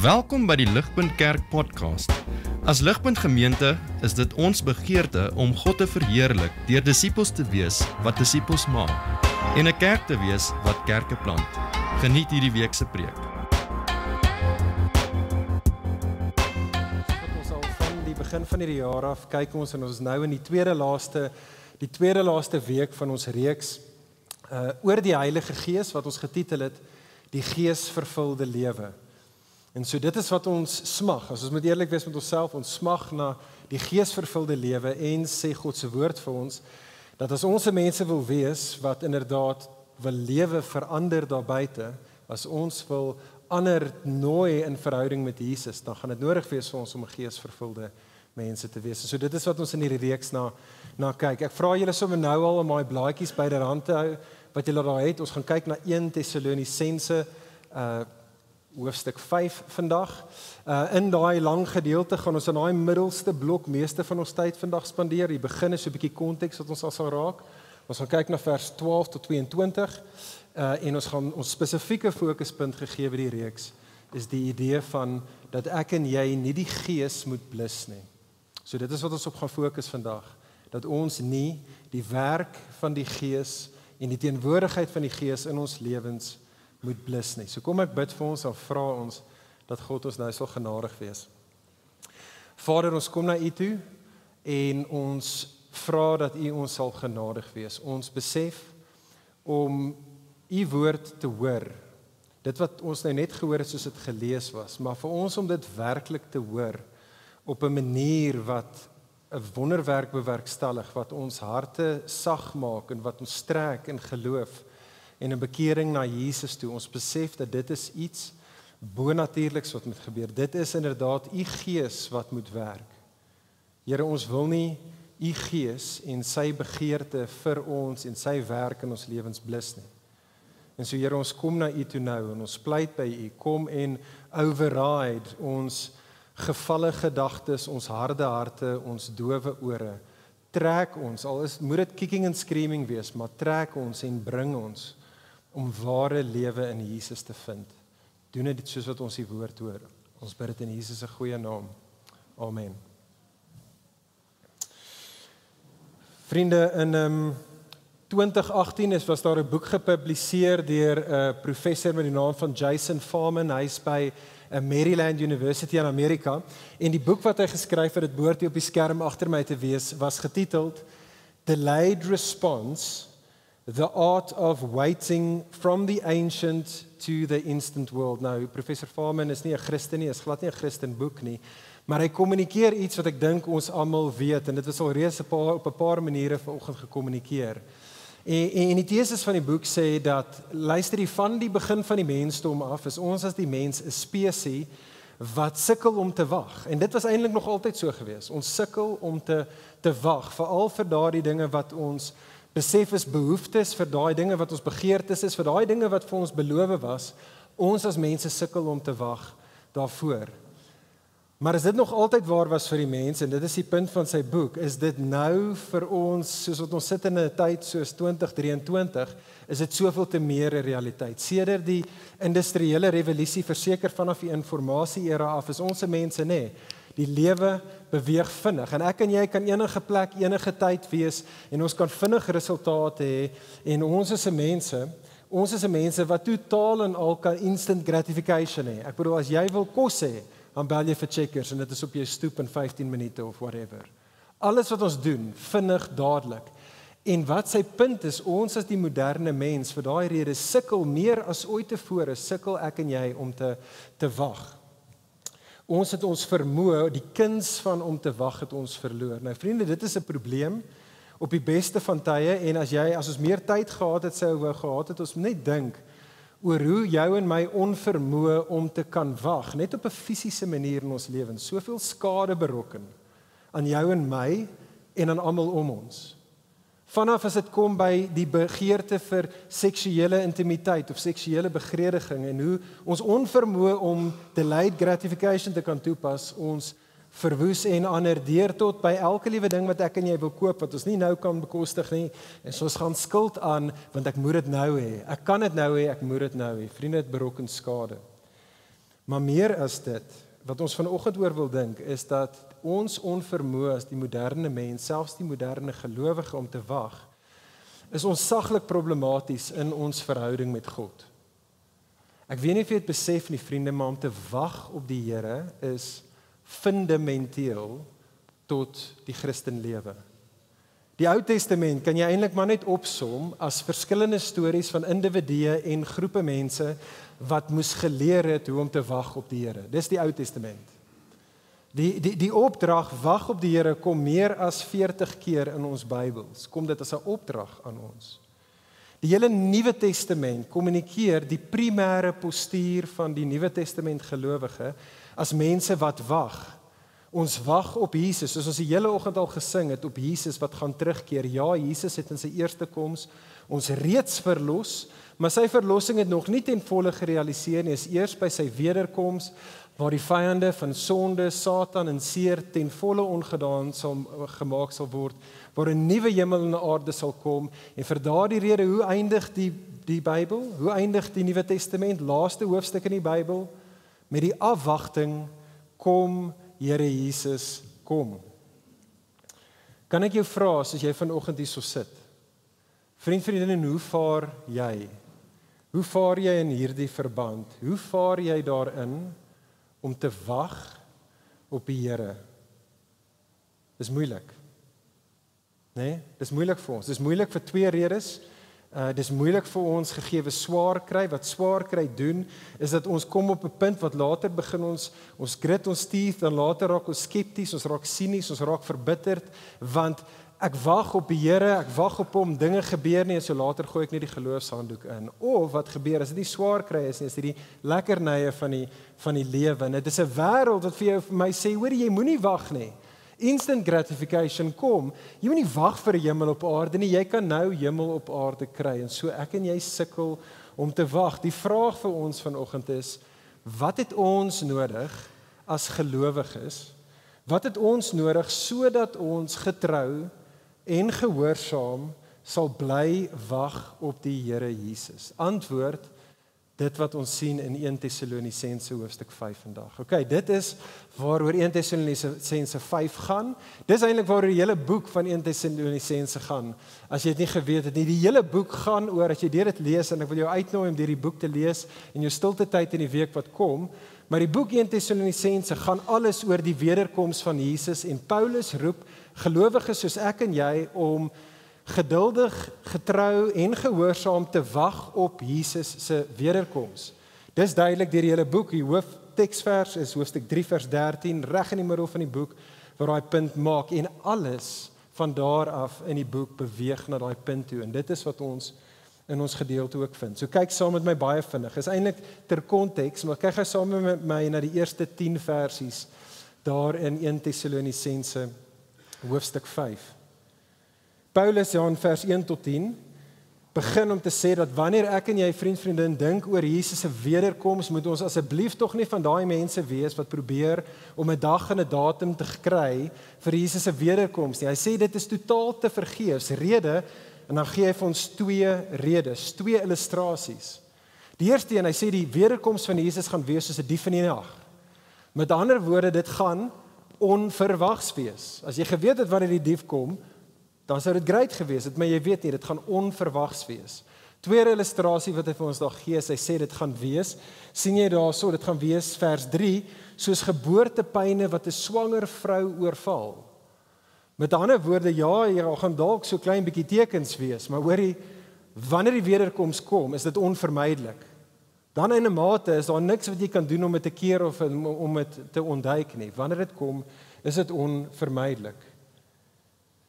Welkom by die Ligpunt Kerk podcast. As Ligpunt Gemeente is dit ons begeerte om God te verheerlik deur disippels te wees wat disippels maak en 'n kerk te wees wat kerke plant. Geniet hierdie week se preek. Ons al van die begin van hierdie jaar af kyk ons en ons is nou in die tweede laaste week van ons reeks oor die Heilige Gees wat ons getitel het die Geesvervulde lewe. En so dit is wat ons smag, as ons moet eerlik wees met onsself, ons smag na die geesvervulde lewe en sê God se woord vir ons, dat as ons mense wil wees, wat inderdaad wil lewe verander daar buite, as ons wil ander nooi in verhouding met Jesus, dan gaan dit nodig wees vir ons om 'n geesvervulde mense te wees. En so dit is wat ons in hierdie reeks na kyk. Ek vra julle sommer nou al om my blaadjies byderhand te hou, wat julle daar het. Ons gaan kyk na 1 Tessalonisense hoofstuk 5 vandag. In daai lang gedeelte gaan ons in daai middelste blok meeste van ons tyd vandag spandeer. Die begin is so 'n bietjie konteks wat ons al sal raak. Ons gaan kyk na vers 12 tot 22 en ons gaan ons spesifieke fokuspunt gegee by die reeks is die idee van dat ek en jy nie die gees moet blus nie. So dit is wat ons op gaan fokus vandag, dat ons nie die werk van die gees en die teenwoordigheid van die gees in ons lewens moet blus nie. So kom ek bid vir ons en vra ons dat God ons nou sal genadig wees. Vader, ons kom na U toe en ons vra dat U ons sal genadig wees. Ons besef om U woord te hoor. Dit wat ons nou net gehoor het soos dit gelees was, maar vir ons om dit werklik te hoor op 'n manier wat 'n wonderwerk bewerkstellig, wat ons harte sag maak en wat ons trek in geloof en 'n bekering na Jesus toe. Ons besef dat dit is iets bonatuurliks wat moet gebeur. Dit is inderdaad U Gees wat moet werk. Here, ons wil nie U Gees en sy begeerte vir ons en sy werk in ons lewens blus nie. En so Here, ons kom na U toe nou en ons pleit by U, kom en override ons gevalle gedagtes, ons harde harte, ons dowe ore. Trek ons, al moet dit kicking and screaming wees, maar trek ons en bring ons om ware lewe in Jesus te vind. Doen dit soos wat ons die woord hoor. Ons bid dit in Jesus se goeie naam. Amen. Vriende, in 2018 was daar 'n boek gepubliseer deur 'n professor met die naam van Jason Furman. Hy's by Maryland University in Amerika. En die boek wat hy geskryf het, dit behoort hier op die skerm agter my te wees, was getiteld Delayed Response: The Art of Waiting from the Ancient to the Instant World. Nou, professor Furman is nie 'n Christen nie, is glad nie 'n Christen boek nie, maar hy kommunikeer iets wat ek dink ons almal weet, en dit is al reeds op 'n paar maniere vanoggend gekommunikeer. En die teses van die boek sê dat, luister jy, van die begin van die mensdom af, is ons as die mens 'n spesies wat sukkel om te wag. En dit was eintlik nog altyd so gewees. Ons sukkel om te wag, veral vir daardie dinge wat ons besef is behoeftes, vir daai dinge wat ons begeertes is, vir daai dinge wat vir ons beloof was. Ons as mense sukkel om te wag daarvoor. Maar as dit nog altyd waar was vir die mens, en dit is die punt van sy boek, is dit nou vir ons, soos wat ons sit in 'n tyd soos 2023, is dit soveel te meer 'n realiteit. Sedert die industriële revolusie, verseker vanaf die informasie-era af, is ons mense die lewe beweeg vinnig. En ek en jy kan enige plek, enige tyd wees, en ons kan vinnig resultate hê, en ons is 'n mense wat totaal en al kan instant gratification hê. Ek bedoel, as jy wil kos hê, dan bel jy vir Checkers en dit is op jou stoep in 15 minute of whatever. Alles wat ons doen, vinnig, dadelik. En wat sy punt is, ons as die moderne mens, vir daai rede sukkel meer as ooit tevore, sukkel ek en jy om te wag. Ons het ons vermoë, die kuns van om te wag het ons verloor. Nou vriende, dit is 'n probleem op die beste van tye, en as ons meer tyd gehad het, sou wou gehad het, ons net dink oor hoe jou en my onvermoë om te kan wag, net op 'n fisiese manier in ons lewens, soveel skade berokken aan jou en my en aan almal om ons. Vanaf as dit kom by die begeerte vir seksuele intimiteit of seksuele begrediging, en hoe ons onvermoë om delayed gratification te kan toepas, ons verwoes en ander deur tot by elke liewe ding wat ek en jy wil koop, wat ons nie nou kan bekostig nie, en so ons gaan skuld aan, want ek moet dit nou hê, ek kan dit nou hê, ek moet dit nou hê. Vriende, het berokken skade. Maar meer as dit, wat ons vanoggend oor wil dink, is dat ons onvermoë as die moderne mens, selfs die moderne gelowige om te wag, is onsaglik problematies in ons verhouding met God. Ek weet nie of jy dit besef nie, vriende, maar om te wag op die Here is fundamenteel tot die Christenlewe. Die Ou Testament kan jy eintlik maar net opsom as verskillende stories van individue en groepe mense wat moes geleer het hoe om te wag op die Here. Dis die Ou Testament. Die opdrag wag op die Here kom meer as 40 keer in ons Bybels. Kom dit as 'n opdrag aan ons. Die hele Nuwe Testament kommunikeer die primêre postuur van die Nuwe Testament gelowige as mense wat wag. Ons wag op Jesus, soos ons die hele oggend al gesing het, op Jesus wat gaan terugkeer. Ja, Jesus het in sy eerste koms ons reeds verlos, maar sy verlossing het nog nie ten volle gerealiseer nie. Is eers by sy wederkoms, waar die vyande van sonde, Satan en seer ten volle ongedaan gemaak sal word, waar 'n nuwe hemel en 'n aarde sal kom. En vir daardie rede, hoe eindig die Bybel? Hoe eindig die Nuwe Testament? Laaste hoofstuk in die Bybel met die afwagting, kom Here Jesus, kom. Kan ek jou vra, as jy vanoggend hier so sit, vriendin, hoe vaar jy? Hoe vaar jy in hierdie verband? Hoe vaar jy daarin om te wag op die Here? Dis moeilik. Nee, dis moeilik vir ons. Dis moeilik vir twee redes. Dis moeilik vir ons gegee swaar kry. Wat swaar kry doen, is dat ons kom op 'n punt wat later begin ons grit ons teeth, dan later raak ons skepties, ons raak sinies, ons raak verbitterd, want ek wag op die Here, ek wag op hom, dinge gebeur nie, en so later gooi ek net die geloofshanddoek in. Of wat gebeur, as dit nie swaar kry is nie, is dit die lekkernye van die lewe. En dit is 'n wêreld wat vir jou vir my sê, hoor jy moenie wag nie. Instant gratification kom. Jy moet nie wag vir 'n hemel op aarde nie, jy kan nou hemel op aarde kry. En so ek en jy sukkel om te wag. Die vraag vir ons vanoggend is, wat het ons nodig as gelowiges? Wat het ons nodig sodat ons getrou en gehoorsaam sal bly wag op die Here Jesus? Antwoord, dit wat ons sien in 1 Tessalonisense hoofstuk 5 vandag. Okay, dit is waaroor 1 Tessalonisense 5 gaan. Dis eintlik waaroor die hele boek van 1 Tessalonisense gaan. As jy dit nie geweet het nie, die hele boek gaan oor, as jy dit lees, en ek wil jou uitnooi om die boek te lees in jou stilte tyd in die week wat kom, maar die boek 1 Tessalonisense gaan alles oor die wederkoms van Jesus, en Paulus roep gelowiges soos ek en jy om geduldig, getrou en gehoorsaam te wag op Jesus se wederkoms. Dis duidelik deur die hele boek. Die hoofteksvers is hoofstuk 3 vers 13, reg in die middel van die boek, waar daai punt maak, en alles van daar af in die boek beweeg na daai punt toe, en dit is wat ons in ons gedeelte ook vind. So kyk saam met my baie vinnig. Is eintlik ter konteks, maar kyk gou saam met my na die eerste 10 versies daar in 1 Tessalonisense hoofstuk 5. Paulus in vers 1 tot 10 begin om te sê dat wanneer ek en jy vriendin dink oor Jesus se wederkoms, moet ons asseblief tog nie van daai mense wees wat probeer om 'n dag en 'n datum te kry vir Jesus se wederkoms nie. Hy sê dit is totaal te vergeefs. Rede, en dan gee hy vir ons 2 redes, 2 illustrasies. Die eerste een, hy sê die wederkoms van Jesus gaan wees soos 'n dief in die nag. Met ander woorde, dit gaan onverwags wees. As jy geweet het wanneer die dief kom, dan sou dit great gewees het, maar jy weet nie, dit gaan onverwags wees. Tweede illustrasie wat hy vir ons daar gee, hy sê dit gaan wees, sien jy daarso, dit gaan wees vers 3, soos geboortepyne wat 'n swanger vrou oorval. Met ander woorde, ja, jy gaan dalk so klein bietjie tekens wees, maar hoorie, wanneer die wederkoms kom, is dit onvermydelik. Dan in 'n mate is daar niks wat jy kan doen om dit te keer of om dit te ontduik nie. Wanneer dit kom, is dit onvermydelik.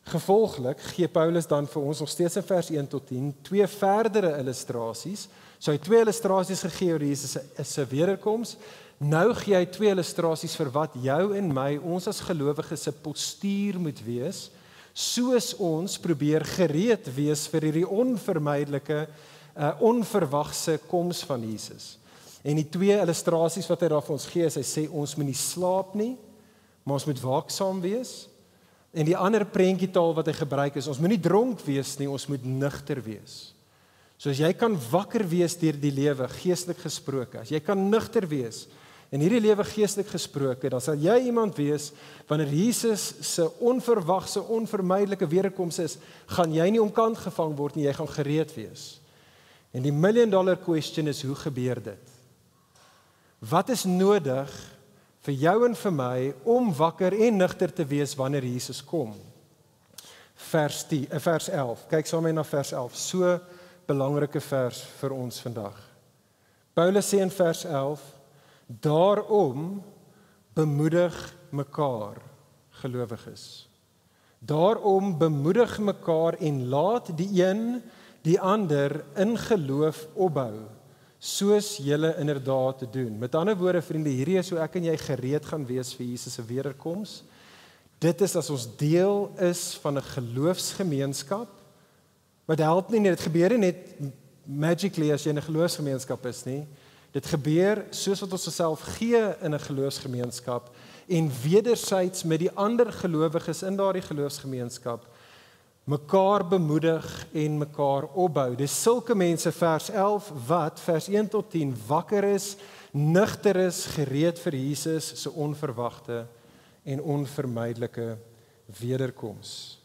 Gevolglik gee Paulus dan vir ons nog steeds in vers 1 tot 10 2 verdere illustrasies. So hy 2 illustrasies gegee oor Jesus se wederkoms. Nou gee hy 2 illustrasies vir wat jou en my, ons as gelowiges se postuur moet wees, soos ons probeer gereed wees vir hierdie onvermydelike, onverwagse koms van Jesus. En die 2 illustrasies wat hy daar vir ons gee, is hy sê ons moet nie slaap nie, maar ons moet waaksaam wees. En die ander prentjietaal wat hy gebruik is, ons moet nie dronk wees nie, ons moet nugter wees. So as jy kan wakker wees deur die lewe, geestelik gesproke, as jy kan nugter wees In hierdie lewe geestelik gesproke, dan sal jy iemand wees, wanneer Jesus se onverwagse, onvermydelike wederkoms is, gaan jy nie omkant gevang word nie, jy gaan gereed wees. En die $1 million question is, hoe gebeur dit? Wat is nodig vir jou en vir my om wakker en nugter te wees wanneer Jesus kom? Vers 11, kyk saam met my na vers 11, so belangrike vers vir ons vandag. Paulus sê in vers 11, daarom bemoedig mekaar, gelowiges. Daarom bemoedig mekaar en laat die een die ander in geloof opbou, soos julle inderdaad te doen. Met ander woorde, vriende, hierdie is hoe ek en jy gereed gaan wees vir Jesus se wederkoms. Dit is as ons deel is van 'n geloofsgemeenskap. Wat help nie, dit gebeur nie net magically as jy in 'n geloofsgemeenskap is nie. Dit gebeur soos wat ons osself gee in 'n geloofsgemeenskap en wederzijds met die ander gelowiges in daardie geloofsgemeenskap mekaar bemoedig en mekaar opbou. Dis sulke mense, vers 11, wat, vers 1 tot 10, wakker is, nugter is, gereed vir Jesus se onverwagte en onvermydelike wederkoms.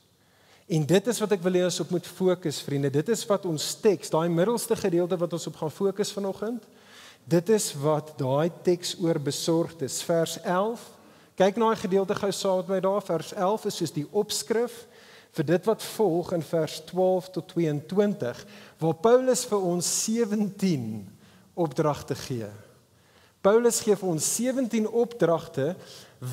En dit is wat ek wil hê ons op moet fokus, vriende. Dit is wat ons teks, daai middelste gedeelte wat ons op gaan fokus vanoggend, dit is wat daai teks oor besorgd is. Vers 11, kyk na daai gedeelte gou saam met my daar, vers 11 is soos die opskrif vir dit wat volg in vers 12 tot 22, waar Paulus vir ons 17 opdragte gee. Paulus gee vir ons 17 opdragte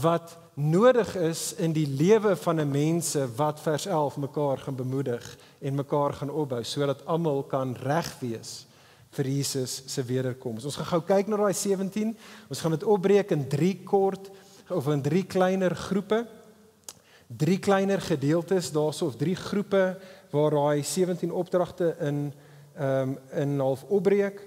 wat nodig is in die lewe van 'n mense wat vers 11 mekaar gaan bemoedig en mekaar gaan opbou, sodat almal kan reg wees vir Jesus se wederkoms. Ons gaan gou kyk na daai 17. Ons gaan dit opbreek in 3 kleiner groepe. 3 kleiner gedeeltes daarso, of 3 groepe waar daai 17 opdragte in half opbreek.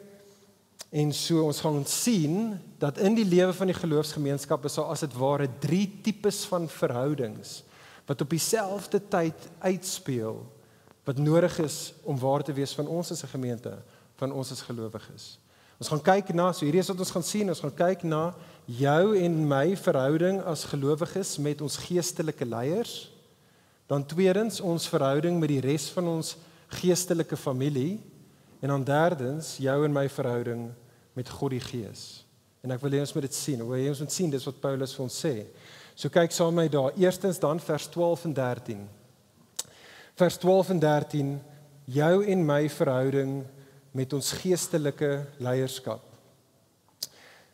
En so ons gaan sien dat in die lewe van die geloofsgemeenskap is daar as dit ware 3 tipes van verhoudings wat op dieselfde tyd uitspeel wat nodig is om waar te wees van ons as 'n gemeente, van ons as gelowiges. Ons gaan kyk na, so hierdie is wat ons gaan sien, ons gaan kyk na jou en my verhouding as gelowiges met ons geestelike leiers. Dan tweedens ons verhouding met die res van ons geestelike familie. En dan derdens jou en my verhouding met God die Gees. En ek wil hê ons moet dit sien. Ons moet sien dis wat Paulus vir ons sê. So kyk saam met my daar. Eerstens dan vers 12 en 13. Vers 12 en 13, jou en my verhouding met ons geestelike leierskap.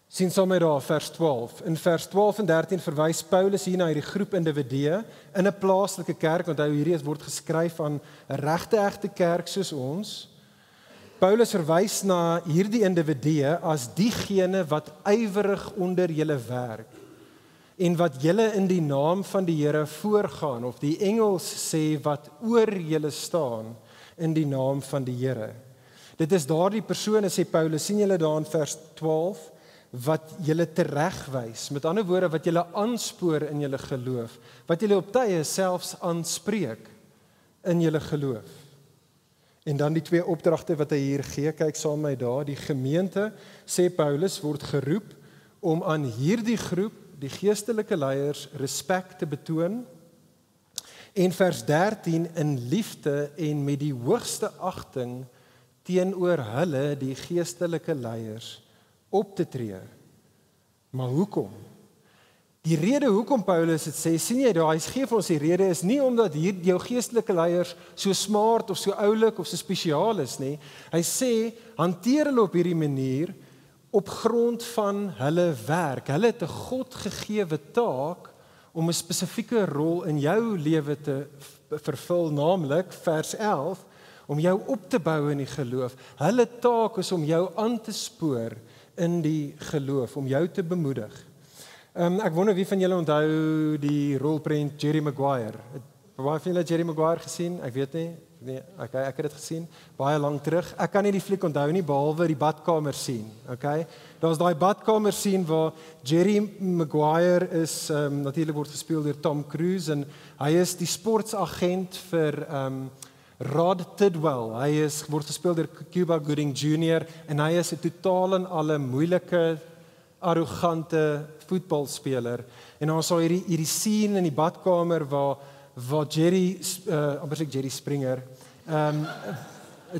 Sien saam met daar vers 12. In vers 12 en 13 verwys Paulus hier na hierdie groep individue in 'n plaaslike kerk. Onthou hierdie word geskryf aan 'n regte kerk soos ons. Paulus verwys na hierdie individue as diegene wat ywerig onder julle werk en wat julle in die naam van die Here voorgaan, of die Engels sê wat oor julle staan in die naam van die Here. Dit is daardie persone, sê Paulus, sien julle daar in vers 12, wat julle teregwys, met ander woorde wat julle aanspoor in julle geloof, wat julle op tye selfs aanspreek in julle geloof. En dan die 2 opdragte wat hy hier gee, kyk saam met my daar, die gemeente, sê Paulus, word geroep om aan hierdie groep, die geestelike leiers, respek te betoon. En vers 13, in liefde en met die hoogste agting teenoor hulle, die geestelike leiers, op te tree. Maar hoekom? Die rede hoekom Paulus dit sê, sien jy daar, hy gee vir ons die rede is nie omdat hier jou geestelike leiers so smart of so oulik of so spesiaal is nie. Hy sê, hanteer hulle op hierdie manier op grond van hulle werk. Hulle het 'n Godgegewe taak om 'n spesifieke rol in jou lewe te vervul, naamlik vers 11, om jou op te bou in die geloof. Hulle taak is om jou aan te spoor in die geloof, om jou te bemoedig. Ek wonder wie van julle onthou die rolprent Jerry Maguire. Baie van julle Jerry Maguire gesien? Ek weet nie. Nee, okay, ek het dit gesien baie lank terug. Ek kan nie die fliek onthou nie behalwe die badkamer sien. Okay? Daar's daai badkamer sien waar Jerry Maguire is natuurlik word gespeel deur Tom Cruise en hy is die sportsagent vir Rod Tidwell. Hy word gespeel deur Cuba Gooding Jr. en hy is 'n totaal en alle moeilike arrogante voetbalspeler. En dan sal hierdie scene in die badkamer waar Jerry Springer,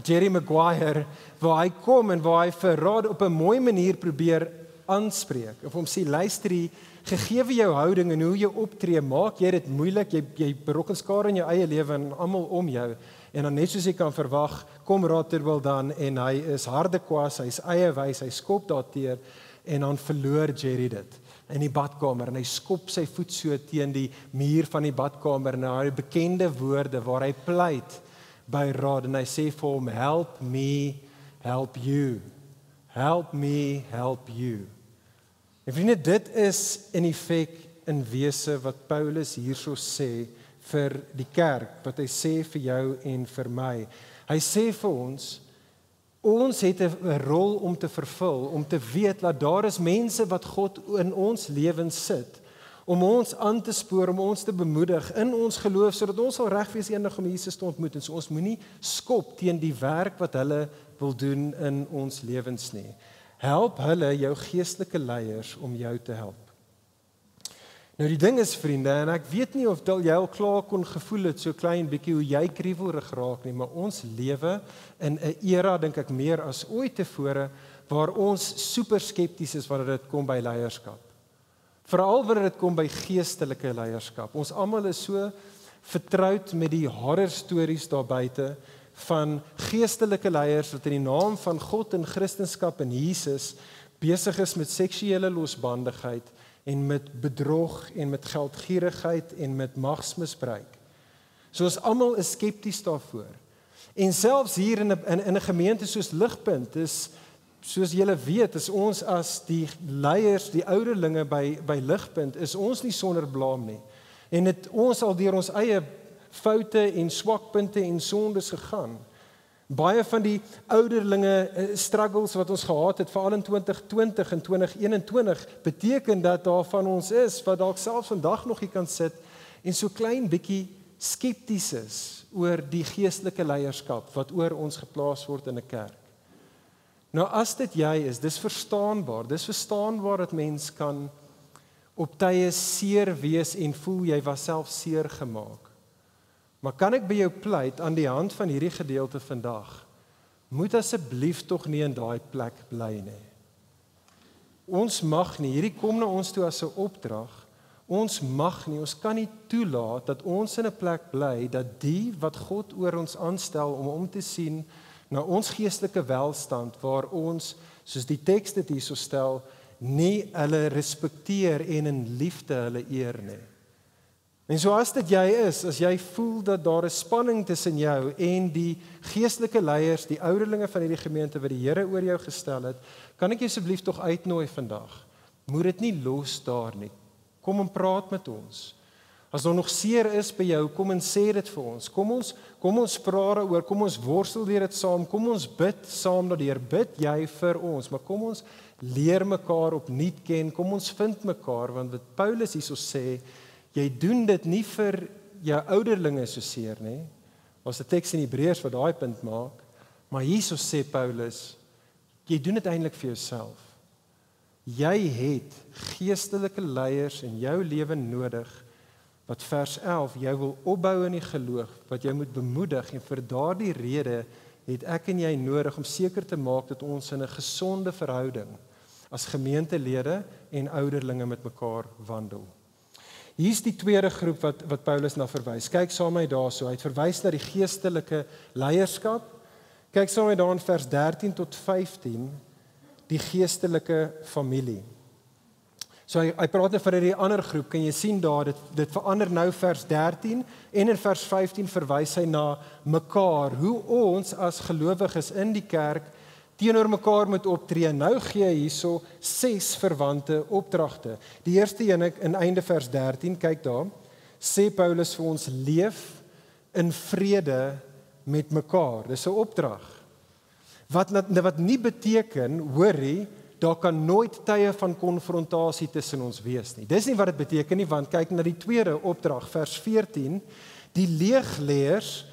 Jerry Maguire, waar hy kom en waar hy vir Rod op 'n mooi manier probeer aanspreek. Of hom sê, luister hier, gegee jou houding en hoe jy optree, maak jy dit moeilik, jy berokken skade in jou eie lewe en almal om jou. En dan net soos jy kan verwag, kom Rotterwil dan en hy is harde kwas, hy is eie wys, hy skop daarteer en dan verloor Jerry dit in die badkamer en hy skop sy voet so teen die muur van die badkamer en hy bekende woorde waar hy pleit by Rod en hy sê vir hom, help me, help you. Help me, help you. En vriende, dit is in effek in wese wat Paulus hierso sê vir die kerk, wat hy sê vir jou en vir my. Hy sê vir ons het 'n rol om te vervul, om te weet dat daar is mense wat God in ons lewens sit, om ons aan te spoor, om ons te bemoedig in ons geloof, sodat ons sal reg wees eendag om Jesus te ontmoet, en so ons moenie skop teen die werk wat hulle wil doen in ons lewens nie. Help hulle, jou geestelike leiers, om jou te help. Nou die ding is, vriende, en ek weet nie of jy al klaar kon gevoel het, so klein bietjie hoe jy kriewelrig raak nie, maar ons lewe in 'n era, dink ek meer as ooit tevore, waar ons super skepties is wanneer dit kom by leierskap. Veral wanneer dit kom by geestelike leierskap. Ons almal is so vertroud met die horror stories daar buite van geestelike leiers wat in die naam van God en Christendom en Jesus besig is met seksuele losbandigheid en met bedrog en met geldgierigheid en met magsmisbruik. So ons almal is skepties daarvoor. En selfs hier in 'n gemeente soos Ligpunt is, soos julle weet, is ons as die leiers, die ouderlinge by Ligpunt, is ons nie sonder blaam nie. En het ons al deur ons eie foute en swakpunte en sondes gegaan. Baie van die ouderlinge struggles wat ons gehad het, veral in 2020 en 2021, beteken dat daar van ons is, wat dalk selfs vandag nog hier kan sit, en so klein bietjie skepties is oor die geestelike leierskap wat oor ons geplaas word in 'n kerk. Nou as dit jy is, dis verstaanbaar dat mens kan op tye seer wees en voel jy was self seer gemaak. Maar kan ek by jou pleit aan die hand van hierdie gedeelte vandag, moet asseblief tog nie in daai plek bly nie. Ons mag nie, hierdie kom na ons toe as 'n opdrag, ons mag nie, ons kan nie toelaat dat ons in 'n plek bly, dat die wat God oor ons aanstel om te sien na ons geestelike welstand, waar ons, soos die teks dit hierso stel, nie hulle respekteer en in liefde hulle eer nie. En so as dit jy is, as jy voel dat daar 'n spanning tussen jou en die geestelike leiers, die ouderlinge van hierdie gemeente wat die Here oor jou gestel het, kan ek jou asseblief tog uitnooi vandag. Moet dit nie los daar nie. Kom en praat met ons. As daar nog seer is by jou, kom en sê dit vir ons. Kom ons praat daaroor, kom ons worstel deur dit saam, kom ons bid saam daardeur. Bid jy vir ons, maar kom ons leer mekaar opnuut ken, kom ons vind mekaar, want wat Paulus hierso sê, jy doen dit nie vir jou ouderlinge so seer nie. Ons 'n teks in Hebreërs wat daai punt maak, maar hierso sê Paulus, jy doen dit eintlik vir jouself. Jy het geestelike leiers in jou lewe nodig wat vers 11 jou wil opbou in die geloof, wat jy moet bemoedig, en vir daardie rede het ek en jy nodig om seker te maak dat ons in 'n gesonde verhouding as gemeentelede en ouderlinge met mekaar wandel. Hier's die tweede groep wat Paulus na verwys. Kyk saam met my daarso. Hy het verwys na die geestelike leierskap. Kyk saam met my daar in vers 13 tot 15, die geestelike familie. So hy praat nou van hierdie ander groep. Kan jy sien daar, dit verander nou vers 13 en in vers 15 verwys hy na mekaar, hoe ons as gelowiges in die kerk teenoor mekaar moet optree. Nou gee hy hierso 6 verwante opdragte. Die eerste een in einde vers 13, kyk daar, sê Paulus vir ons, leef in vrede met mekaar. Dis 'n opdrag. Wat nie beteken, hoorie, daar kan nooit tye van konfrontasie tussen ons wees nie. Dis nie wat dit beteken nie, want kyk na die tweede opdrag, vers 14, die leegleers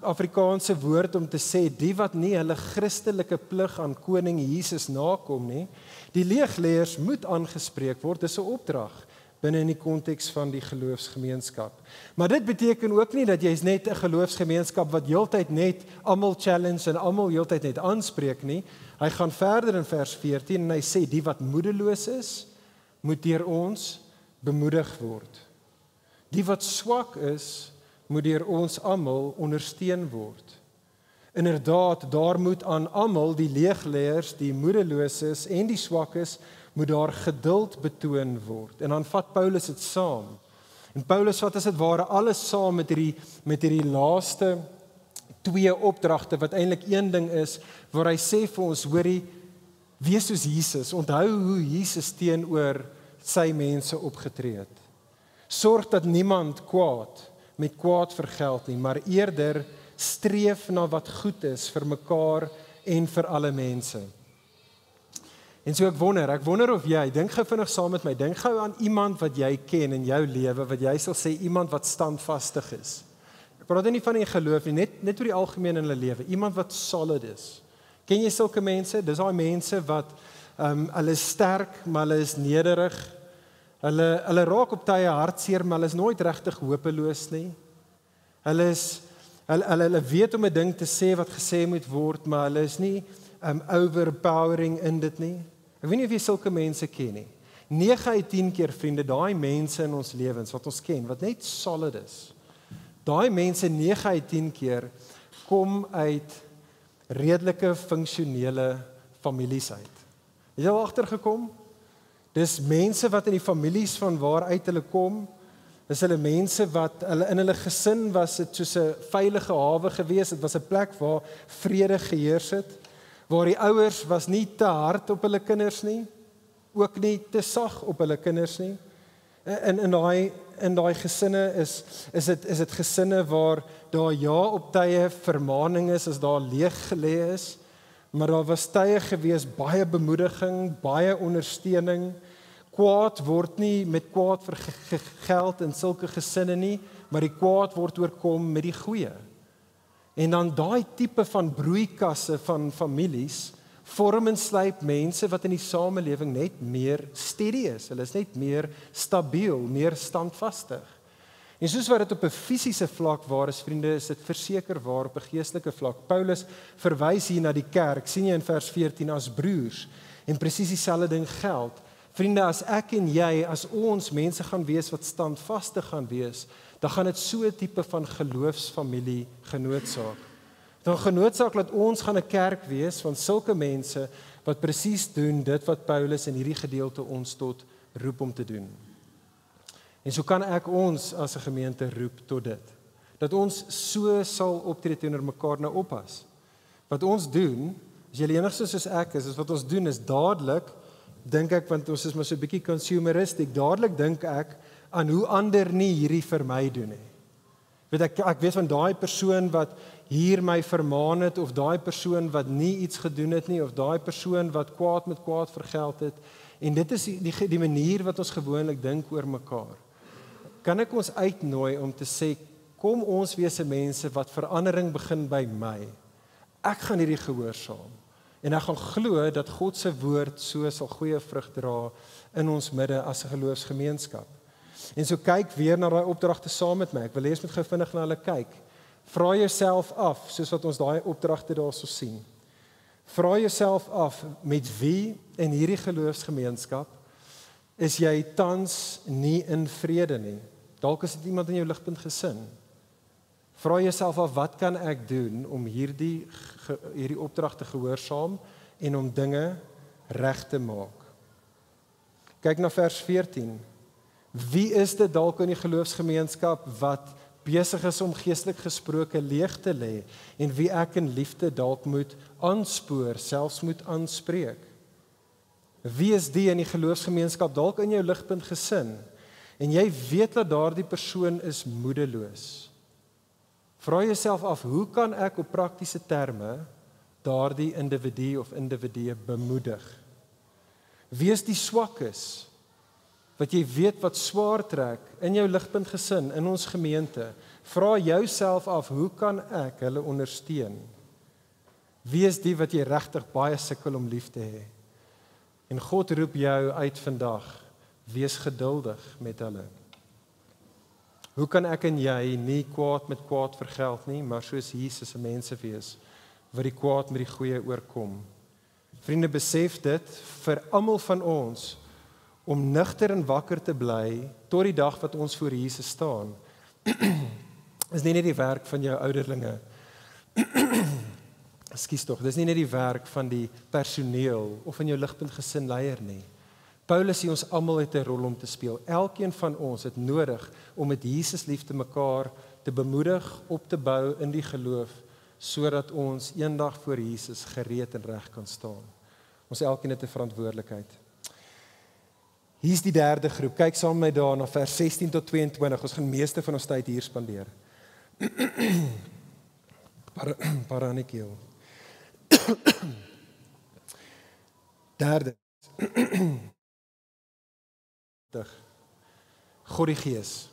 Afrikaanse woord om te sê, die wat nie hulle Christelike plig aan koning Jesus nakom nie, die leegleiers moet aangespreek word, dis 'n opdrag binne in die konteks van die geloofsgemeenskap. Maar dit beteken ook nie dat jy is net 'n geloofsgemeenskap wat heeltyd net almal challenge en almal heeltyd net aanspreek nie. Hy gaan verder in vers 14 en hy sê, die wat moedeloos is, moet deur ons bemoedig word. Die wat swak is, moet deur ons almal ondersteun word. Inderdaad, daar moet aan almal, die leegleiers, die moedeloses en die swakkes, moet daar geduld betoon word. En dan vat Paulus dit saam. En Paulus vat as dit ware alles saam met hierdie laaste 2 opdragte wat eintlik een ding is, waar hy sê vir ons, hoorie, wees soos Jesus, onthou hoe Jesus teenoor sy mense opgetree het. Sorg dat niemand kwaad met kwaad vergeld nie, maar eerder streef na wat goed is vir mekaar en vir alle mense. En so ek wonder of jy, dink gou vinnig saam met my, dink gou aan iemand wat jy ken in jou lewe, wat jy sal sê, iemand wat standvastig is. Ek praat nie van die geloof nie, net oor die algemeen in hulle lewe, iemand wat solid is. Ken jy sulke mense? Dis daai mense wat, hulle is sterk, maar hulle is nederig, hulle raak op tye hartseer, maar hulle is nooit regtig hopeloos nie. Hulle weet om 'n ding te sê wat gesê moet word, maar hulle is nie overpowering in dit nie. Ek weet nie of jy sulke mense ken nie. 9 uit 10 keer, vriende, daai mense in ons lewens wat ons ken, wat net solid is. Daai mense 9 uit 10 keer kom uit redelike funksionele families uit. Is jy al agtergekom? Dis mense wat in die families van waaruit hulle kom, is hulle mense wat in hulle gesin was dit soos 'n veilige hawe gewees, dit was 'n plek waar vrede geheers het, waar die ouers was nie te hard op hulle kinders nie, ook nie te sag op hulle kinders nie. In daai gesinne is dit gesinne waar daar op tye vermaaning is as daar leeg gelê is, maar daar was tye gewees baie bemoediging, baie ondersteuning. Kwaad word nie met kwaad vergeld in sulke gesinne nie, maar die kwaad word oorkom met die goeie. En dan daai tipe van broeikasse van families vorm en slyp mense wat in die samelewing net meer steady is. Hulle is net meer stabiel, meer standvastig. En soos wat dit op 'n fisiese vlak waar is, vriende, is dit verseker waar op 'n geestelike vlak. Paulus verwys hier na die kerk, sien jy in vers 14, as broers. En presies dieselfde ding geld. Vriende, as ek en jy, as ons mense gaan wees wat standvastig gaan wees, dan gaan dit so 'n tipe van geloofsfamilie genootsaak. Dan genootsaak dat ons gaan 'n kerk wees van sulke mense wat presies doen dit wat Paulus in hierdie gedeelte ons tot roep om te doen. En so kan ek ons as 'n gemeente roep tot dit. Dat ons so sal optree teenoor mekaar, nou oppas. Wat ons doen, as jy enigstens soos ek is wat ons doen is dadelik, dink ek, want ons is maar so 'n bietjie consumeristic, dadelik dink ek aan hoe ander nie hierdie vir my doen nie. Weet ek weet van daai persoon wat hier my vermaan het, of daai persoon wat nie iets gedoen het nie, of daai persoon wat kwaad met kwaad vergeld het, en dit is die manier wat ons gewoonlik dink oor mekaar. Kan ek ons uitnooi om te sê, kom ons wees mense wat verandering begin by my. Ek gaan hierdie gehoorsaam. En ek gaan glo dat God se woord so sal goeie vrug dra in ons midde as 'n geloofsgemeenskap. En so kyk weer na daai opdragte saam met my. Ek wil hê jy moet gou vinnig na hulle kyk. Vra jouself af, soos wat ons daai opdragte daarso sien. Vra jouself af, met wie in hierdie geloofsgemeenskap is jy tans nie in vrede nie? Dalk is dit iemand in jou ligpunt gesin. Vra jouself af, wat kan ek doen om hierdie opdrag te gehoorsaam en om dinge reg te maak? Kyk na vers 14. Wie is dit dalk in die geloofsgemeenskap wat besig is om geestelik gesproke leeg te lê en wie ek in liefde dalk moet aanspoor, selfs moet aanspreek? Wie is die in die geloofsgemeenskap dalk in jou ligpunt gesin en jy weet dat daardie persoon is moedeloos? Vra jouself af, hoe kan ek op praktiese terme daardie individu of individue bemoedig? Wie is die swakkes wat jy weet wat swaar trek in jou ligpunt gesin, in ons gemeente, Vra jouself af, hoe kan ek hulle ondersteun? Wie is die wat jy regtig baie sukkel om lief te hê? En God roep jou uit vandag, wees geduldig met hulle. Hoe kan ek en jy nie kwaad met kwaad vergeld nie, maar soos Jesus 'n mense wees, wat die kwaad met die goeie oorkom? Vriende, besef dit vir almal van ons, om nugter en wakker te bly, tot die dag wat ons voor Jesus staan, is nie net die werk van jou ouderlinge, dis nie net die werk van die personeel, of van jou Ligpunt gesinleier nie. Paulus sê ons almal het 'n rol om te speel. Elkeen van ons het nodig om met Jesus liefde mekaar te bemoedig, op te bou in die geloof, sodat ons eendag voor Jesus gereed en reg kan staan. Ons elkeen het 'n verantwoordelikheid. Hier is die derde groep. Kyk saam met my daar na vers 16 tot 22. Ons gaan meeste van ons tyd hier spandeer. Paranikiel. Derde. God die Gees.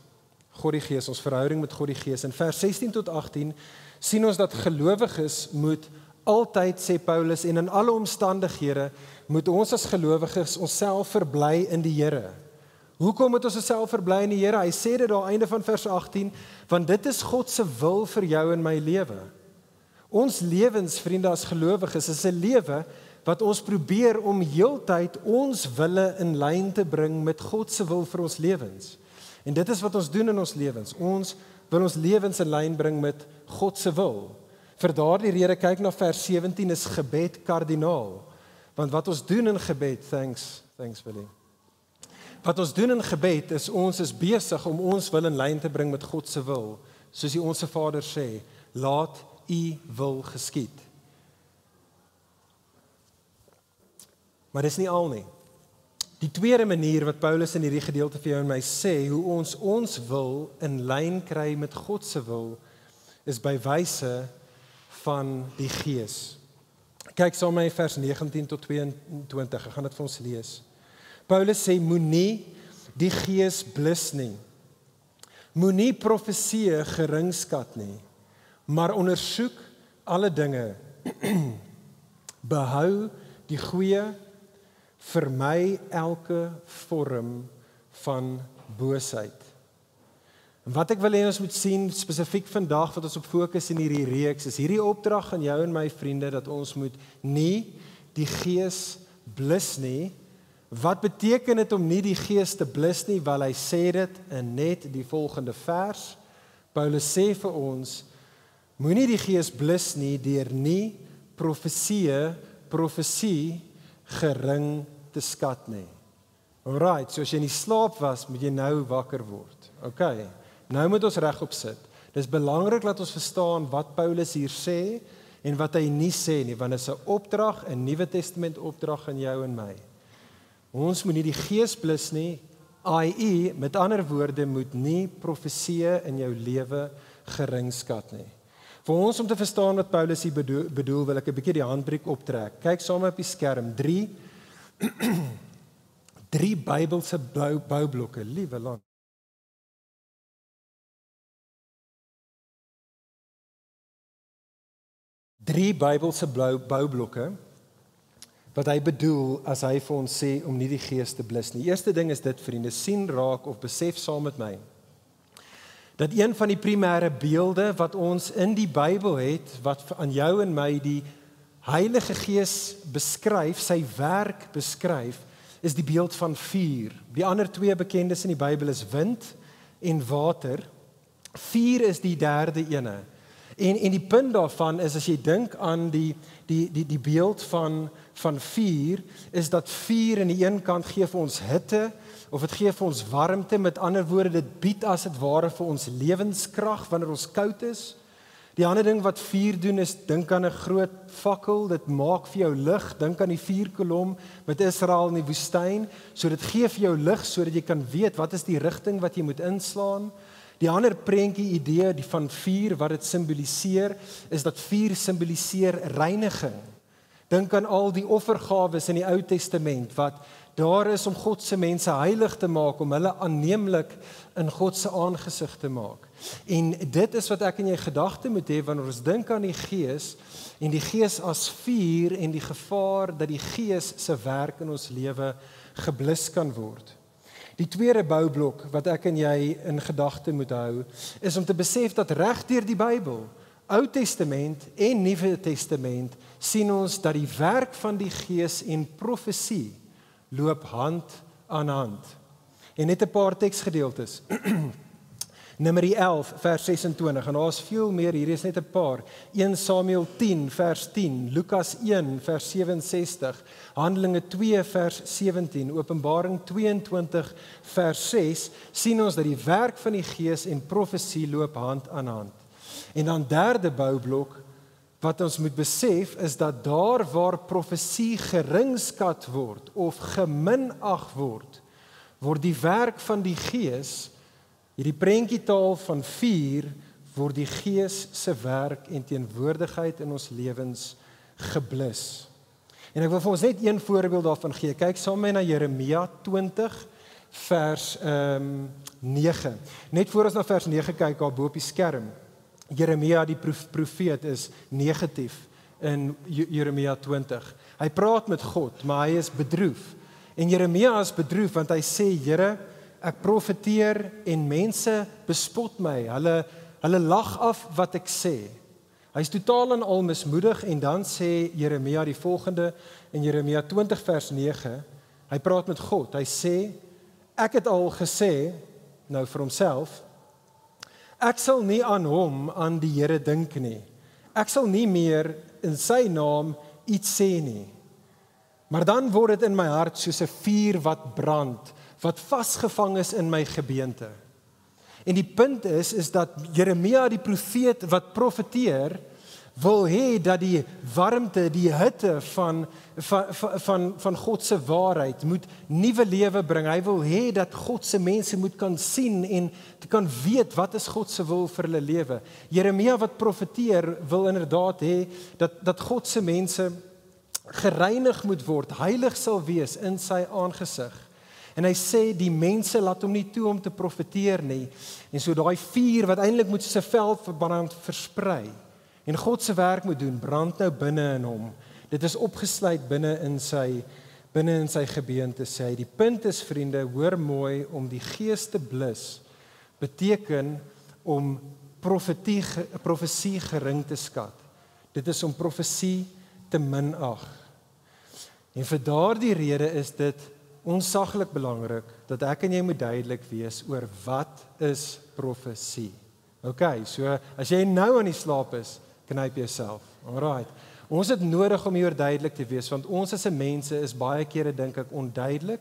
God die Gees, ons verhouding met God die Gees. In vers 16 tot 18 sien ons dat gelowiges moet altyd, sê Paulus, en in alle omstandighede moet ons as gelowiges onsself verbly in die Here. Hoekom moet ons onsself verbly in die Here? Hy sê dit aan einde van vers 18, want dit is God se wil vir jou en my lewe. Ons lewens, vriende, as gelowiges, is 'n lewe wat ons probeer om heeltyd ons wille in lyn te bring met God se wil vir ons lewens. En dit is wat ons doen in ons lewens. Ons wil ons lewens in lyn bring met God se wil. Vir daardie rede, kyk na vers 17, is gebed kardinaal. Want wat ons doen in gebed, thanks Willie. Wat ons doen in gebed is ons is besig om ons wil in lyn te bring met God se wil. Soos die Onse Vader sê, laat U wil geskied. Maar dis nie al nie. Die tweede manier wat Paulus in hierdie gedeelte vir jou en my sê, hoe ons wil in lyn kry met God se wil, is by wyse van die Gees. Kyk saam met my vers 19 tot 22, ek gaan dit vir ons lees. Paulus sê, moenie die Gees blus nie. Moenie profeseë geringskat nie, maar ondersoek alle dinge. Behou die goeie, vermy elke vorm van boosheid. En wat ek wil hê ons moet sien, spesifiek vandag wat ons op fokus in hierdie reeks, is hierdie opdrag aan jou en my vriende, dat ons moet nie die Gees blus nie. Wat beteken dit om nie die Gees te blus nie? Wel, hy sê dit in net die volgende vers. Paulus sê vir ons, moenie die Gees blus nie deur nie profesie gering te skat nie. Alright, so as jy in die slaap was, moet jy nou wakker word. Okay, nou moet ons regop sit. Dis belangrik dat ons verstaan wat Paulus hier sê en wat hy nie sê nie, want dit is 'n opdrag, 'n Nuwe Testament opdrag aan jou en my. Ons moet nie die Gees blus nie, i.e. met ander woorde moet nie profeseë in jou lewe geringskat nie. Vir ons om te verstaan wat Paulus hier bedoel, wil ek 'n bietjie die handbriek optrek. Kyk saam op die skerm, drie Bybelse boublokke, liewe land. Drie Bybelse boublokke wat hy bedoel as hy vir ons sê om nie die Gees te blus nie. Eerste ding is dit, vriende, sien raak of besef saam met my dat een van die primêre beelde wat ons in die Bybel het, wat aan jou en my die Heilige Gees beskryf, sy werk beskryf, is die beeld van vuur. Die ander twee bekendes in die Bybel is wind en water. Vuur is die derde ene. En die punt daarvan is, as jy dink aan die beeld van vuur, is dat vuur aan die een kant gee vir ons hitte, of dit gee vir ons warmte, met ander woorde, dit bied as dit ware vir ons lewenskrag wanneer ons koud is. Die ander ding wat vuur doen is, dink aan 'n groot fakkel, dit maak vir jou lig, dink aan die vuurkolom met Israel in die woestyn, so dit gee vir jou lig, sodat jy kan weet, wat is die rigting wat jy moet inslaan. Die ander prentjie idee van vuur, wat dit simboliseer, is dat vuur simboliseer reiniging. Dink aan al die offergawes in die Ou Testament, wat daar is om God se mense heilig te maak, om hulle aanneemlik in God se aangesig te maak. En dit is wat ek en jy gedagte moet hê wanneer ons dink aan die Gees, en die Gees as vuur en die gevaar dat die Gees se werk in ons lewe geblus kan word. Die tweede boublok wat ek en jy in gedagte moet hou, is om te besef dat reg deur die Bybel, Ou Testament en Nuwe Testament, sien ons dat die werk van die Gees en profesie loop hand aan hand. En net 'n paar teksgedeeltes. Numeri 11 vers 26, en daar is veel meer, hier is net 'n paar. 1 Samuel 10 vers 10, Lukas 1 vers 67, Handelinge 2 vers 17, Openbaring 22 vers 6, sien ons dat die werk van die Gees en profesie loop hand aan hand. En dan derde boublok, wat ons moet besef, is dat daar waar profesie geringskat word, of geminag word, word die werk van die Gees, hierdie prentjietaal van vuur, word die Gees se werk en teenwoordigheid in ons lewens geblus. En ek wil vir ons net een voorbeeld daarvan gee. Kyk saam met my na Jeremia 20 vers 9. Net voor ons na vers 9 kyk, daar bo op die skerm. Jeremia die profeet is negatief in Jeremia 20. Hy praat met God, maar hy is bedroef. En Jeremia is bedroef want hy sê, Here, ek profeteer en mense bespot my. Hulle lag af wat ek sê. Hy is totaal en al mismoedig en dan sê Jeremia die volgende in Jeremia 20 vers 9. Hy praat met God. Hy sê, ek het al gesê, nou vir homself, ek sal nie aan hom, aan die Here dink nie. Ek sal nie meer in sy naam iets sê nie. Maar dan word dit in my hart soos 'n vuur wat brand, wat vasgevang is in my gebeente. En die punt is dat Jeremia die profeet wat profeteer, wil hê dat die warmte, die hitte van God se waarheid moet nuwe lewe bring. Hy wil hê dat God se mense moet kan sien en kan weet wat is God se wil vir hulle lewe. Jeremia wat profeteer wil inderdaad hê dat God se mense gereinig moet word, heilig sal wees in sy aangesig. En hy sê die mense laat hom nie toe om te profeteer nie. En so daai vuur wat eintlik moet soos 'n veldbrand versprei en God se werk moet doen, brand nou binne in hom. Dit is opgesluit binne in sy gebeente sê hy. Die punt is, vriende, hoor mooi, om die Gees te blus beteken om profesie gering te skat. Dit is om profesie te minag. En vir daardie rede is dit onsaglik belangrik dat ek en jy moet duidelik wees oor wat is profesie. Okay, so as jy nou aan die slaap is, knyp jouself. Alright. Ons het nodig om hieroor duidelik te wees, want ons as 'n mense is baie kere dink ek onduidelik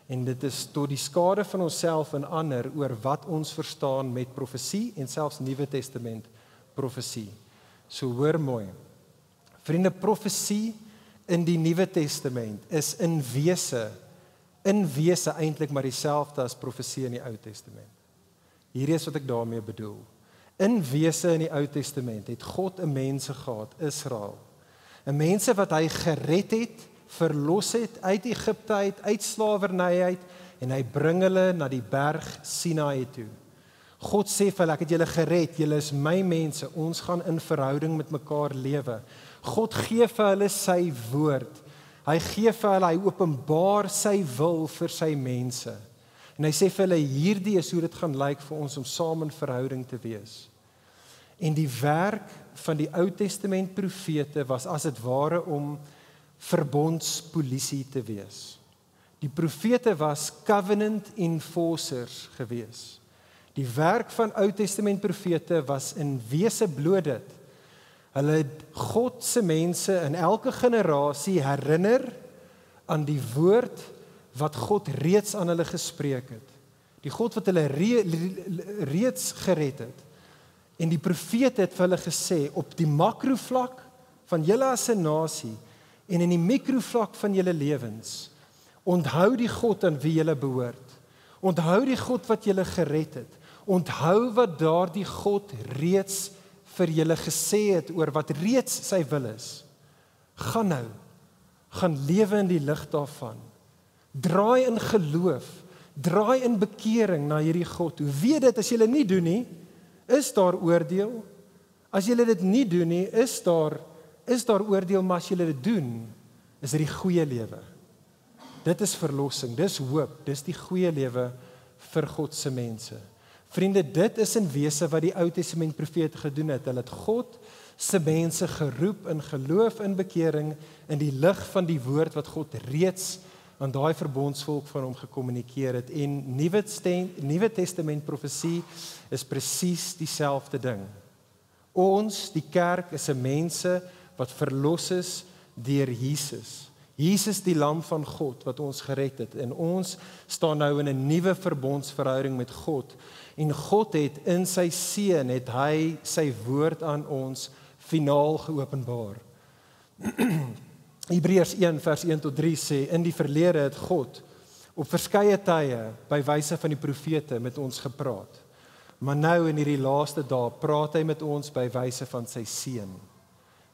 en dit is tot die skade van onsself en ander oor wat ons verstaan met profesie en selfs Nuwe Testament profesie. So hoor mooi. Vriende, profesie in die Nuwe Testament is in wese eintlik maar dieselfde as profesie in die Ou Testament. Hierdie is wat ek daarmee bedoel. In wese in die Ou Testament het God 'n mense gehad, Israel. 'n Mense wat hy gered het, verlos het uit Egipte uit slawerny uit en hy bring hulle na die berg Sinaï toe. God sê vir hulle, ek het julle gered, julle is my mense, ons gaan in verhouding met mekaar lewe. God gee vir hulle sy woord. Hy gee vir hulle, hy openbaar sy wil vir sy mense. En hy sê vir hulle, hierdie is hoe dit gaan lyk vir ons om saam in verhouding te wees. En die werk van die Ou Testament profete was as dit ware om verbondspolisie te wees. Die profete was covenant enforcers gewees. Die werk van Ou Testament profete was in wese bloot dit. Hulle het God se mense in elke generasie herinner aan die woord wat God reeds aan hulle gespreek het. Die God wat hulle reeds gered het. En die profete het vir hulle gesê, op die makrovlak van julle as 'n nasie en in die mikrovlak van julle lewens, onthou die God aan wie julle behoort. Onthou die God wat julle gered het. Onthou wat daardie God reeds vir julle gesê het oor wat reeds sy wil is. Gaan nou, gaan lewe in die lig daarvan. Draai in geloof, draai in bekering na hierdie God. Hoe weet dit as jy dit nie doen nie, Is daar oordeel? As julle dit nie doen nie, is daar oordeel, maar as julle dit doen, is dit die goeie lewe. Dit is verlossing, dis hoop, dis die goeie lewe vir God se mense. Vriende, dit is in wese wat die Ou Testament profete gedoen het. Hulle het God se mense geroep in geloof en bekering in die lig van die woord wat God reeds aan daai verbondsvolk van hom gekommunikeer het. En Nuwe Testament profesie is presies dieselfde ding. Ons, die kerk, is 'n mense wat verlos is deur Jesus. Jesus die lam van God wat ons gered het. En ons staan nou in 'n nuwe verbondsverhouding met God. En God het in sy seun, het hy sy woord aan ons finaal geopenbaar. Hebreërs 1 vers 1 tot 3 sê, in die verlede het God op verskeie tye by wyse van die profete met ons gepraat. Maar nou in hierdie laaste dae praat hy met ons by wyse van sy seun.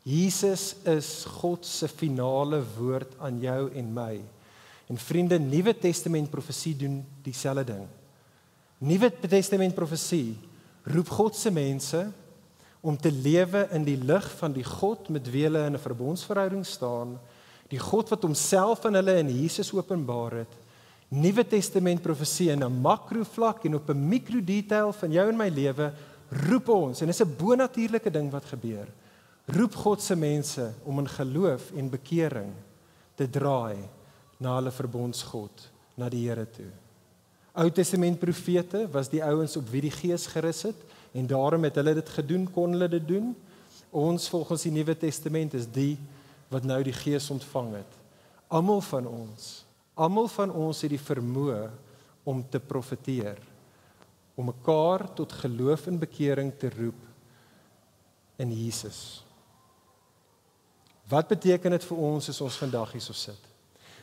Jesus is God se finale woord aan jou en my. En vriende, Nuwe Testament profesie doen dieselfde ding. Nuwe Testament profesie roep God se mense om te lewe in die lig van die God met wie hulle in 'n verbondsverhouding staan, die God wat homself aan hulle in Jesus openbaar het. Nuwe Testament profesie in 'n makrovlak en op 'n mikrodetail van jou en my lewe roep ons, en dis 'n bonatuurlike ding wat gebeur. Roep God se mense om in geloof en bekering te draai na hulle verbondsgod, na die Here toe. Ou Testament profete was die ouens op wie die Gees gerus het, en daarom het hulle dit gedoen, kon hulle dit doen. Ons volgens die Nuwe Testament is die wat nou die Gees ontvang het. Almal van ons het die vermoë om te profeteer, om mekaar tot geloof en bekering te roep in Jesus. Wat beteken dit vir ons as ons vandag hierso sit?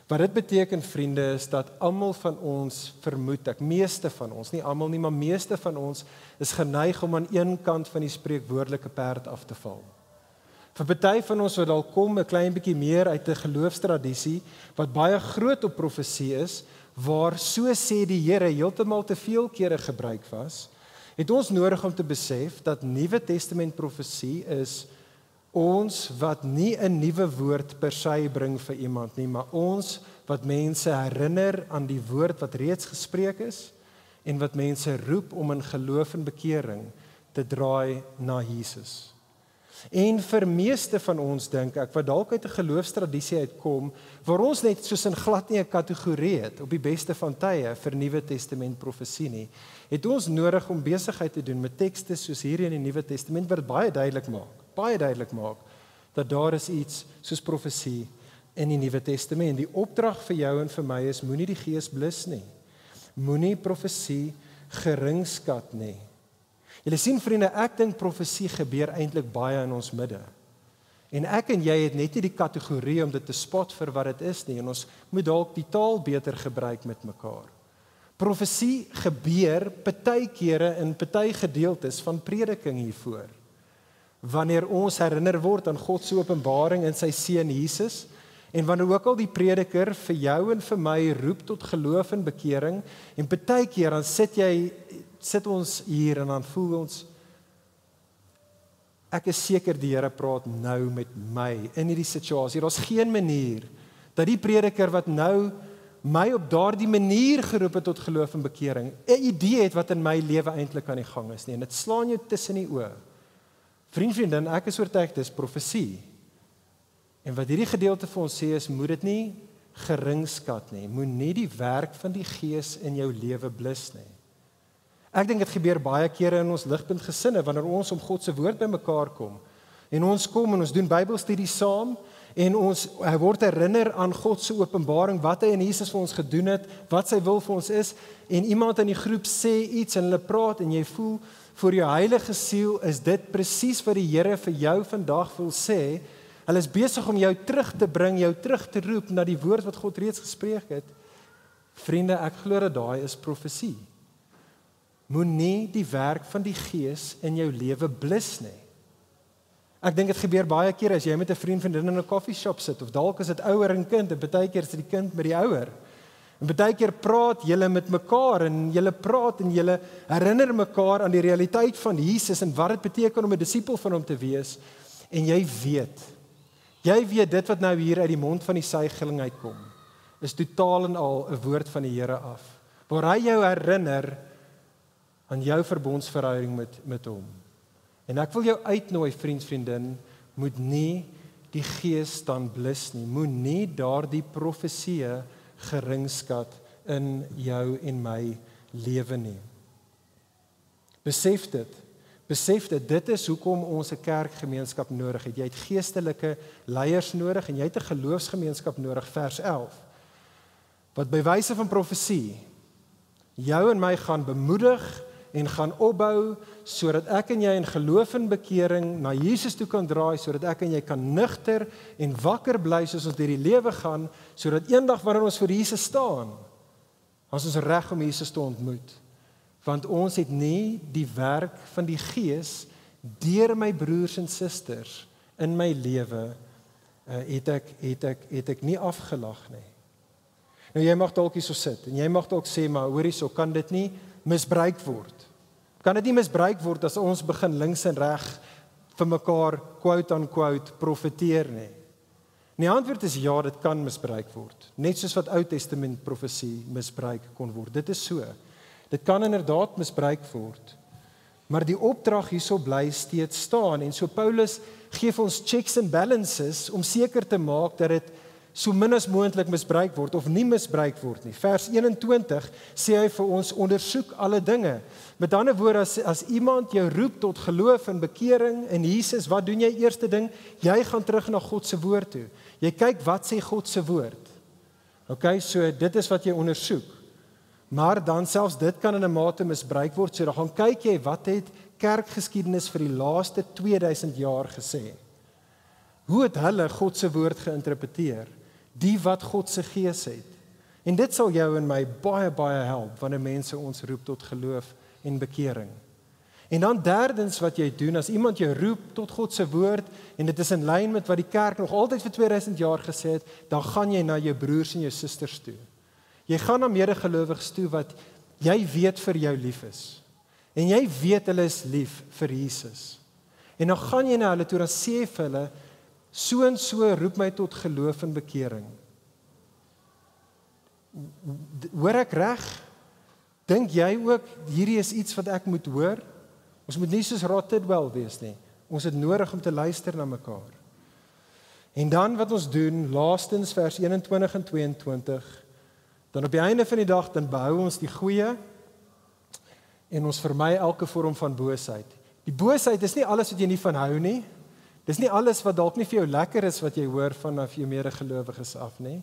Wat dit beteken, vriende, is dat almal van ons, vermoed ek, meeste van ons, nie almal nie, maar meeste van ons is geneig om aan een kant van die spreekwoordelike perd af te val. Vir party van ons wat dalk kom 'n klein bietjie meer uit 'n geloofstradisie wat baie groot op profesie is, waar so sê die Here heeltemal te veel kere gebruik was, het ons nodig om te besef dat Nuwe Testament profesie is ons wat nie 'n nuwe woord per se bring vir iemand nie, maar ons wat mense herinner aan die woord wat reeds gespreek is en wat mense roep om in geloof en bekering te draai na Jesus. En vir meeste van ons, dink ek, wat dalk uit 'n geloofstradisie uitkom, waar ons net soos in glad nie 'n kategorie het op die beste van tye vir Nuwe Testament profesie nie, het ons nodig om besigheid te doen met tekste soos hierdie in die Nuwe Testament wat baie duidelik maak dat daar is iets soos profesie in die Nuwe Testament. Die opdrag vir jou en vir my is, moenie die Gees blus nie. Moenie profesie geringskat nie. Julle sien, vriende, ek dink profesie gebeur eintlik baie in ons midde. En ek en jy het net nie die kategorie om dit te spot vir wat dit is nie, en ons moet dalk die taal beter gebruik met mekaar. Profesie gebeur party-kere in party gedeeltes van prediking hiervoor. Wanneer ons herinner word aan God se openbaring in sy seun Jesus, en wanneer ook al die prediker vir jou en vir my roep tot geloof en bekering, en partykeer dan sit ons hier en dan voel ons, ek is seker die Here praat nou met my in hierdie situasie. Daar's geen manier dat die prediker wat nou my op daardie manier geroep het tot geloof en bekering, 'n idee het wat in my lewe eintlik aan die gang is nie, en dit slaan jou tussen die oë. Vriendin, ek is oortuig dis profesie. En wat hierdie gedeelte vir ons sê is, moet dit nie geringskat nie, moet nie die werk van die Gees in jou lewe blus nie. Ek dink dit gebeur baie kere in ons ligpunt gesinne, wanneer ons om God se woord bymekaar kom, en ons kom en ons doen Bybelstudie saam, en ons word herinner aan God se openbaring, wat hy in Jesus vir ons gedoen het, wat sy wil vir ons is, en iemand in die groep sê iets, en hulle praat, en jy voel, vir jou heilige siel, is dit presies wat die Here vir jou vandag wil sê. Hulle is besig om jou terug te bring, jou terug te roep na die woord wat God reeds gespreek het. Vriende, ek glo dat daai is profesie. Moenie die werk van die Gees in jou lewe blus nie. Ek dink dit gebeur baie keer as jy met 'n vriendin in 'n koffieshop sit, of dalk is dit ouer en kind, en baie keer is dit die kind met die ouer. En baie keer praat julle met mekaar en julle praat en julle herinner mekaar aan die realiteit van Jesus en wat dit beteken om 'n disipel van hom te wees. En jy weet dit wat nou hier uit die mond van die suigeling uitkom, is totaal en al 'n woord van die Here af, waar hy jou herinner aan jou verbondsverhouding met hom. En ek wil jou uitnooi, vriendin, moet nie die gees dan blus nie, moet nie daardie profeseë geringskat in jou en my lewe nie. Besef dit, dit is hoekom ons 'n kerkgemeenskap nodig het. Jy het geestelike leiers nodig en jy het 'n geloofsgemeenskap nodig, vers 11. Wat by wyse van profesie jou en my gaan bemoedig en gaan opbou, sodat ek en jy in geloof en bekering na Jesus toe kan draai, sodat ek en jy kan nugter en wakker bly soos ons deur die lewe gaan, sodat eendag wanneer ons voor Jesus staan, as ons reg om Jesus te ontmoet. Want ons het nie die werk van die Gees deur my broers en susters in my lewe het ek nie afgelag nie. Nou jy mag dalk hier so sit en jy mag dalk sê, maar hoorie, so kan dit nie misbruik word. Kan dit nie misbruik word as ons begin links en reg vir mekaar quote unquote profeteer nie? En die antwoord is ja, dit kan misbruik word. Net soos wat Ou Testament profesie misbruik kon word. Dit is so. Dit kan inderdaad misbruik word. Maar die opdrag hierso bly steeds staan. En so Paulus gee vir ons checks and balances om seker te maak dat dit so min as moontlik misbruik word of nie misbruik word nie. Vers 21 sê hy vir ons, ondersoek alle dinge. Met ander woorde, as iemand jou roep tot geloof en bekering in Jesus, wat doen jy eerste ding? Jy gaan terug na God se woord toe. Jy kyk wat sê God se woord. Okay, so dit is wat jy ondersoek. Maar dan selfs dit kan in 'n mate misbruik word, so dan gaan kyk jy wat het kerkgeskiedenis vir die laaste 2000 jaar gesê. Hoe het hulle God se woord geïnterpreteer? Die wat God se gees het. En dit sal jou en my baie help wanneer mense ons roep tot geloof en bekering. En dan derdens wat jy doen, as iemand jou roep tot God se woord en dit is in lyn met wat die kerk nog altyd vir 2000 jaar gesê het, dan gaan jy na jou broers en jou susters toe. Jy gaan na medegelowiges toe wat jy weet vir jou lief is. En jy weet hulle is lief vir Jesus. En dan gaan jy na hulle toe en sê vir hulle, so en so roep my tot geloof en bekering. Hoor ek reg? Dink jy ook, hierdie is iets wat ek moet hoor? Ons moet nie soos Rod Tidwell wees nie. Ons het nodig om te luister na mekaar. En dan wat ons doen, laastens vers 21 en 22, dan op die einde van die dag, dan behou ons die goeie en ons vermy elke vorm van boosheid. Die boosheid is nie alles wat jy nie van hou nie. Dis nie alles wat dalk nie vir jou lekker is wat jy hoor vanaf jou medegelowiges af nie.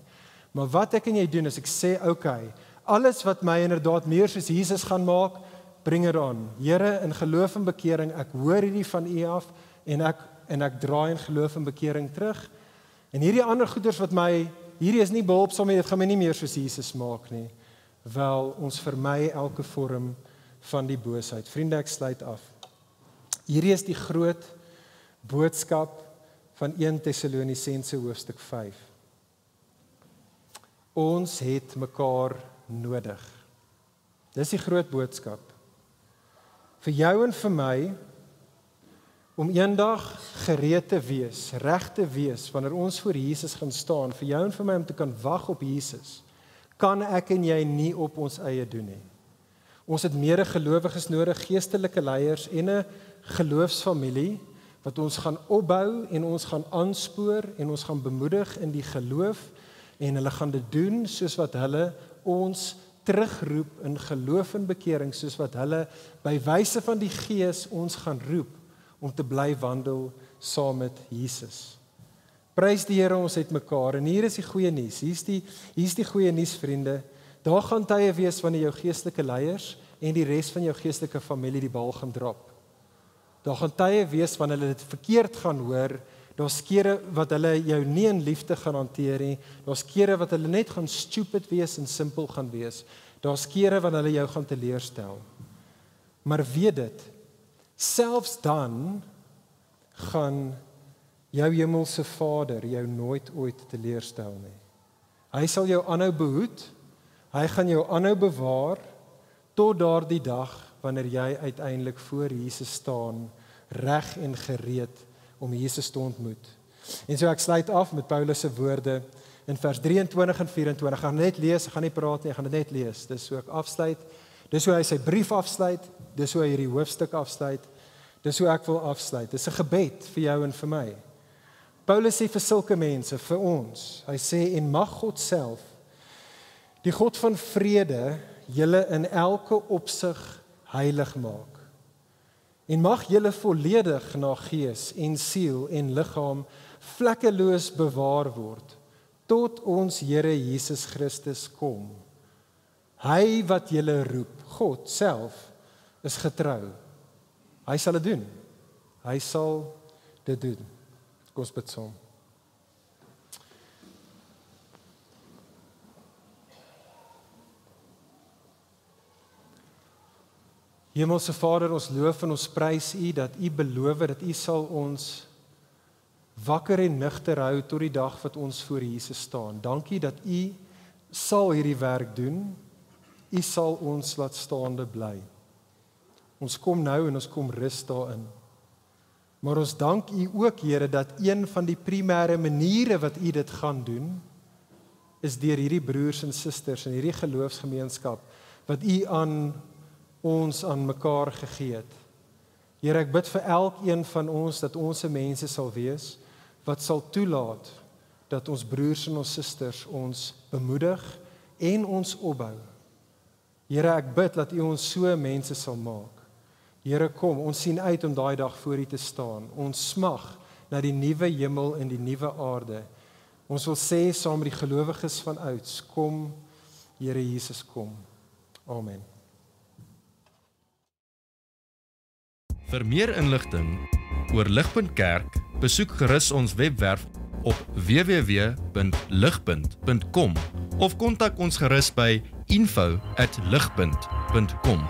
Maar wat ek en jy doen is ek sê, okay, alles wat my inderdaad meer soos Jesus gaan maak, bring dit aan. Here, in geloof en bekering, ek hoor hierdie van U af en ek draai in geloof en bekering terug. En hierdie ander goeders wat my, hierdie is nie behulpsaam nie, dit gaan my nie meer soos Jesus maak nie. Wel, ons vermy elke vorm van die boosheid. Vriende, ek sluit af. Hierdie is die groot boodskap van 1 Tessalonisense hoofstuk 5. Ons het mekaar nodig. Dis die groot boodskap. Vir jou en vir my, om eendag gereed te wees, reg te wees, wanneer ons voor Jesus gaan staan, vir jou en vir my om te kan wag op Jesus, kan ek en jy nie op ons eie doen nie. Ons het medegelowiges nodig, geestelike leiers en 'n geloofsfamilie, wat ons gaan opbou en ons gaan aanspoor en ons gaan bemoedig in die geloof en hulle gaan dit doen soos wat hulle ons terugroep in geloof en bekering, soos wat hulle by wyse van die Gees ons gaan roep om te bly wandel saam met Jesus. Prys die Here, ons het mekaar en hier is die goeie nuus. Hier's die goeie nuus, vriende. Daar gaan tye wees wanneer jou geestelike leiers en die res van jou geestelike familie die bal gaan drop. Daar gaan tye wees wanneer hulle dit verkeerd gaan hoor. Daar's kere wat hulle jou nie in liefde gaan hanteer nie. Daar's kere wat hulle net gaan stupid wees en simpel gaan wees. Daar's kere wanneer hulle jou gaan teleurstel. Maar weet dit, selfs dan gaan jou hemelse Vader jou nooit ooit teleurstel nie. Hy sal jou aanhou behoed, Hy gaan jou aanhou bewaar tot daardie dag wanneer jy uiteindelik voor Jesus staan, reg en gereed om Jesus te ontmoet. En so ek sluit af met Paulus se woorde in vers 23 en 24. Ek gaan net lees, ek gaan nie praat nie, ek gaan dit net lees. Dis hoe ek afsluit. Dis hoe hy sy brief afsluit, dis hoe hy hierdie hoofstuk afsluit. Dis hoe ek wil afsluit. Dis 'n gebed vir jou en vir my. Paulus sê vir sulke mense, vir ons. Hy sê en mag God self, die God van vrede, julle in elke opsig heilig maak. En mag julle volledig na gees en siel en liggaam vlekkeloos bewaar word tot ons Here Jesus Christus kom. Hy wat julle roep, God self, is getrou. Hy sal dit doen. Hy sal dit doen. Kom ons bid saam. Hemelse Vader, ons loof en ons prys U dat U beloof dat U sal ons wakker en nugter hou tot die dag wat ons voor Jesus staan. Dankie dat U sal hierdie werk doen. U sal ons laat staande bly. Ons kom nou en ons kom rus daarin. Maar ons dank U ook, Here, dat een van die primêre maniere wat U dit gaan doen, is deur hierdie broers en susters in hierdie geloofsgemeenskap wat U aan ons aan mekaar gegee het. Here, ek bid vir elkeen van ons dat ons se mense sal wees wat sal toelaat dat ons broers en ons susters ons bemoedig en ons opbou. Here, ek bid dat U ons so mense sal maak. Here, kom, ons sien uit om daai dag voor U te staan. Ons smag na die nuwe hemel en die nuwe aarde. Ons wil sê saam met die gelowiges van ouds, kom, Here Jesus, kom. Amen. Vir meer inligting oor Ligpunt Kerk, besoek gerus ons webwerf op www.ligpunt.com of kontak ons gerus by info@ligpunt.com.